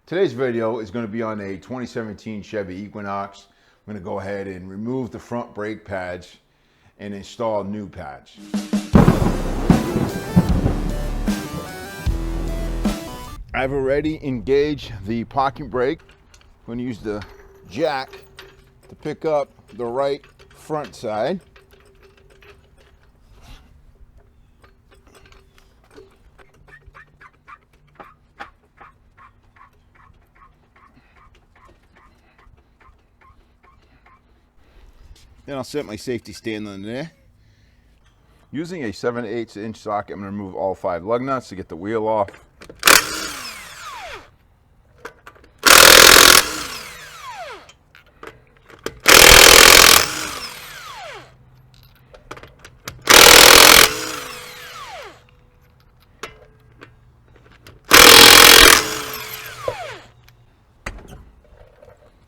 Today's video is going to be on a 2017 Chevy Equinox. I'm going to go ahead and remove the front brake pads and install new pads. I've already engaged the parking brake. I'm going to use the jack to pick up the right front side. Then I'll set my safety stand on there. Using a 7/8 inch socket, I'm going to remove all 5 lug nuts to get the wheel off.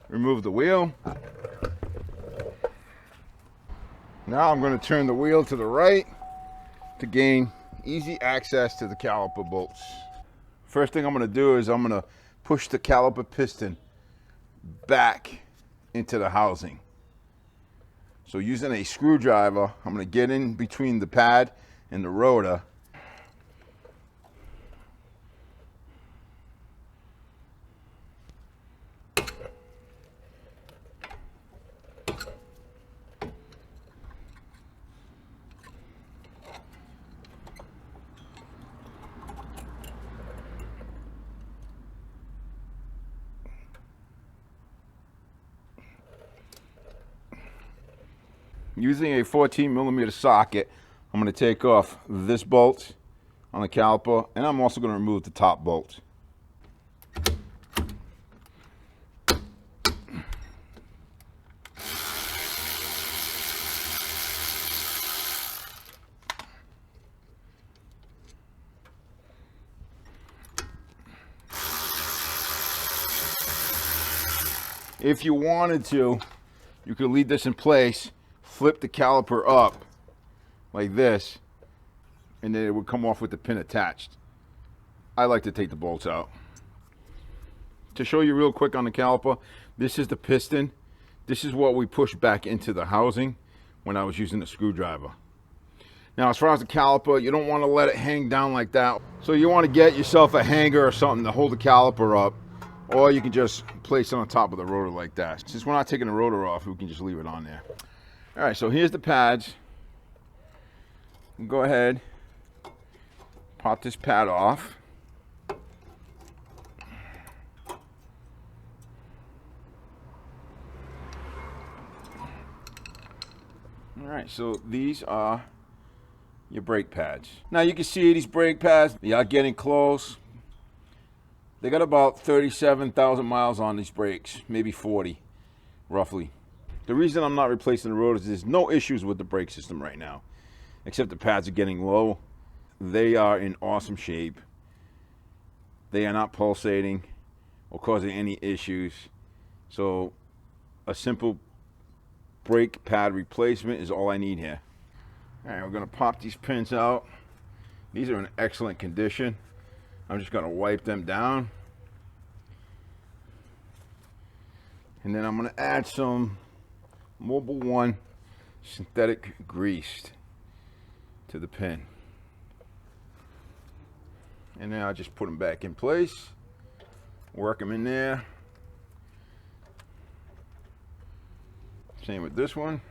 Remove the wheel. Now I'm going to turn the wheel to the right to gain easy access to the caliper bolts. First thing I'm going to do is I'm going to push the caliper piston back into the housing. So using a screwdriver, I'm going to get in between the pad and the rotor. Using a 14mm socket, I'm going to take off this bolt on the caliper, and I'm also going to remove the top bolt. If you wanted to, you could leave this in place, flip the caliper up like this, and then it would come off with the pin attached. I like to take the bolts out. To show you real quick on the caliper, this is the piston. This is what we push back into the housing when I was using the screwdriver. Now, as far as the caliper, you don't want to let it hang down like that. So you want to get yourself a hanger or something to hold the caliper up, or you can just place it on top of the rotor like that. Since we're not taking the rotor off, we can just leave it on there. All right, so here's the pads. Go ahead, pop this pad off. All right, so these are your brake pads. Now you can see these brake pads, they are getting close. They got about 37,000 miles on these brakes, maybe 40, roughly. The reason I'm not replacing the rotors is there's no issues with the brake system right now, except the pads are getting low. They are in awesome shape. They are not pulsating or causing any issues. So a simple brake pad replacement is all I need here. All right, we're gonna pop these pins out. These are in excellent condition. I'm just gonna wipe them down. And then I'm gonna add some Mobile One synthetic grease to the pin. And then I'll just put them back in place, work them in there. Same with this one.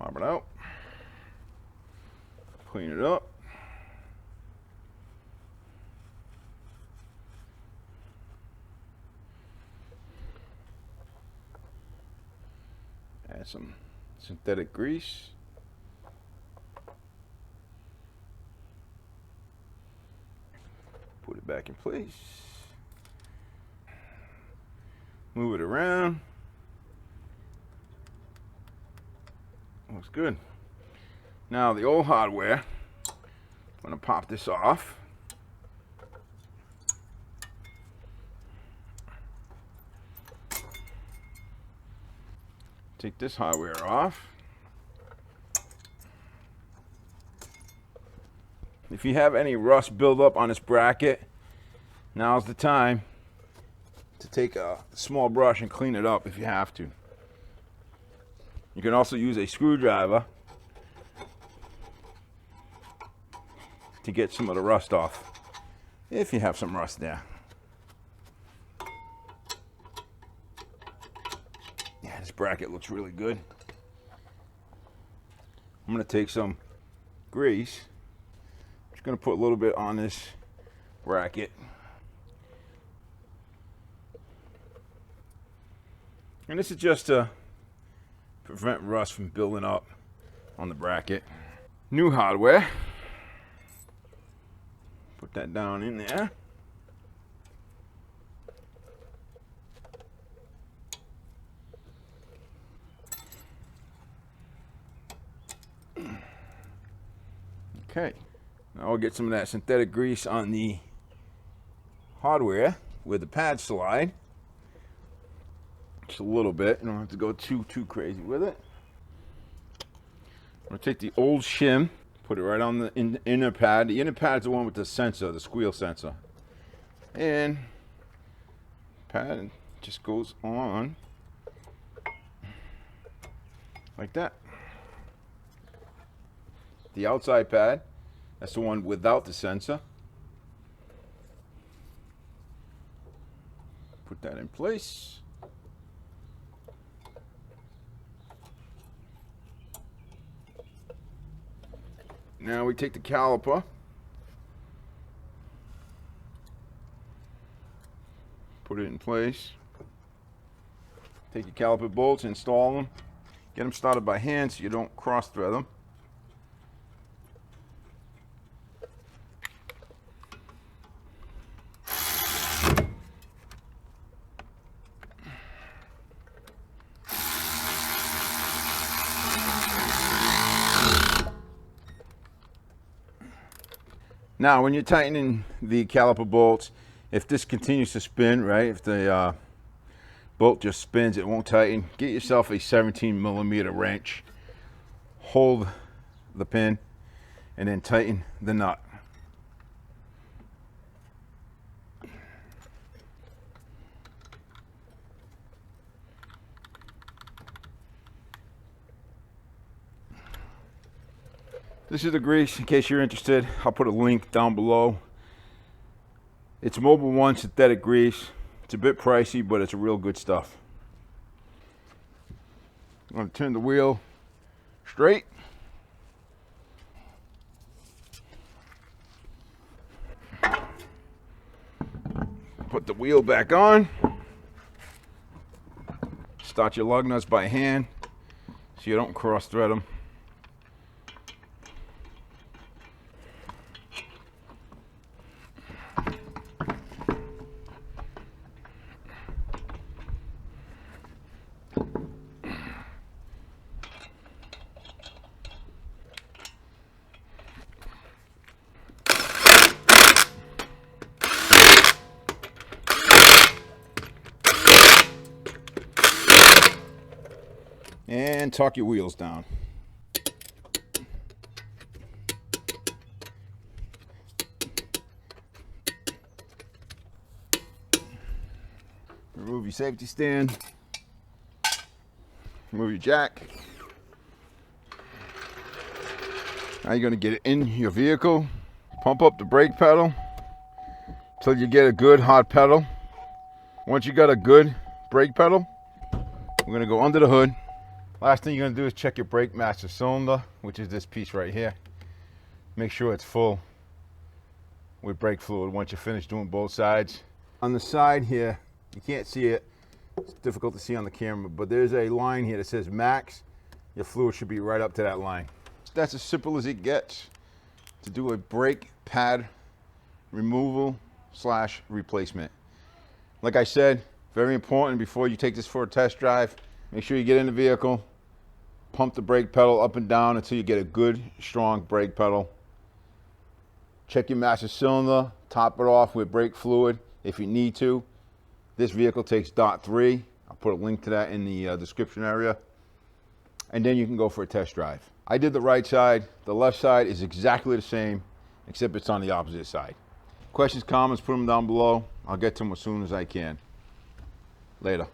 Pop it out, clean it up. Add some synthetic grease. Put it back in place. Move it around. Looks good. Now the old hardware, I'm going to pop this off. Take this hardware off. If you have any rust buildup on this bracket, Now's the time to take a small brush and clean it up if you have to. You can also use a screwdriver to get some of the rust off, if you have some rust there. Yeah, this bracket looks really good. I'm going to take some grease. I'm just going to put a little bit on this bracket. And this is just to prevent rust from building up on the bracket. New hardware. Put that down in there. Okay, now I'll get some of that synthetic grease on the hardware where the pads slide. Just a little bit. You don't have to go too crazy with it. I'm going to take the old shim, put it right on the inner pad. The inner pad is the one with the sensor, the squeal sensor. And pad just goes on like that. The outside pad, that's the one without the sensor. Put that in place. Now we take the caliper, put it in place. Take your caliper bolts, install them. Get them started by hand so you don't cross thread them. Now, when you're tightening the caliper bolts, if this continues to spin, right, if the bolt just spins, it won't tighten. Get yourself a 17mm wrench, hold the pin, and then tighten the nut. This is the grease, in case you're interested. I'll put a link down below. It's Mobil 1 synthetic grease. It's a bit pricey, but it's real good stuff. I'm going to turn the wheel straight. Put the wheel back on. Start your lug nuts by hand so you don't cross thread them. And torque your wheels down. Remove your safety stand. Remove your jack. Now you're going to get it in your vehicle. Pump up the brake pedal until you get a good hot pedal. Once you got a good brake pedal, we're going to go under the hood. Last thing you're going to do is check your brake master cylinder, which is this piece right here. Make sure it's full with brake fluid once you're finished doing both sides. On the side here, you can't see it. It's difficult to see on the camera, but there's a line here that says max. Your fluid should be right up to that line. That's as simple as it gets to do a brake pad removal / replacement. Like I said, very important before you take this for a test drive. Make sure you get in the vehicle, pump the brake pedal up and down until you get a good, strong brake pedal. Check your master cylinder, top it off with brake fluid if you need to. This vehicle takes .3. I'll put a link to that in the description area. And then you can go for a test drive. I did the right side. The left side is exactly the same, except it's on the opposite side. Questions, comments, put them down below. I'll get to them as soon as I can. Later.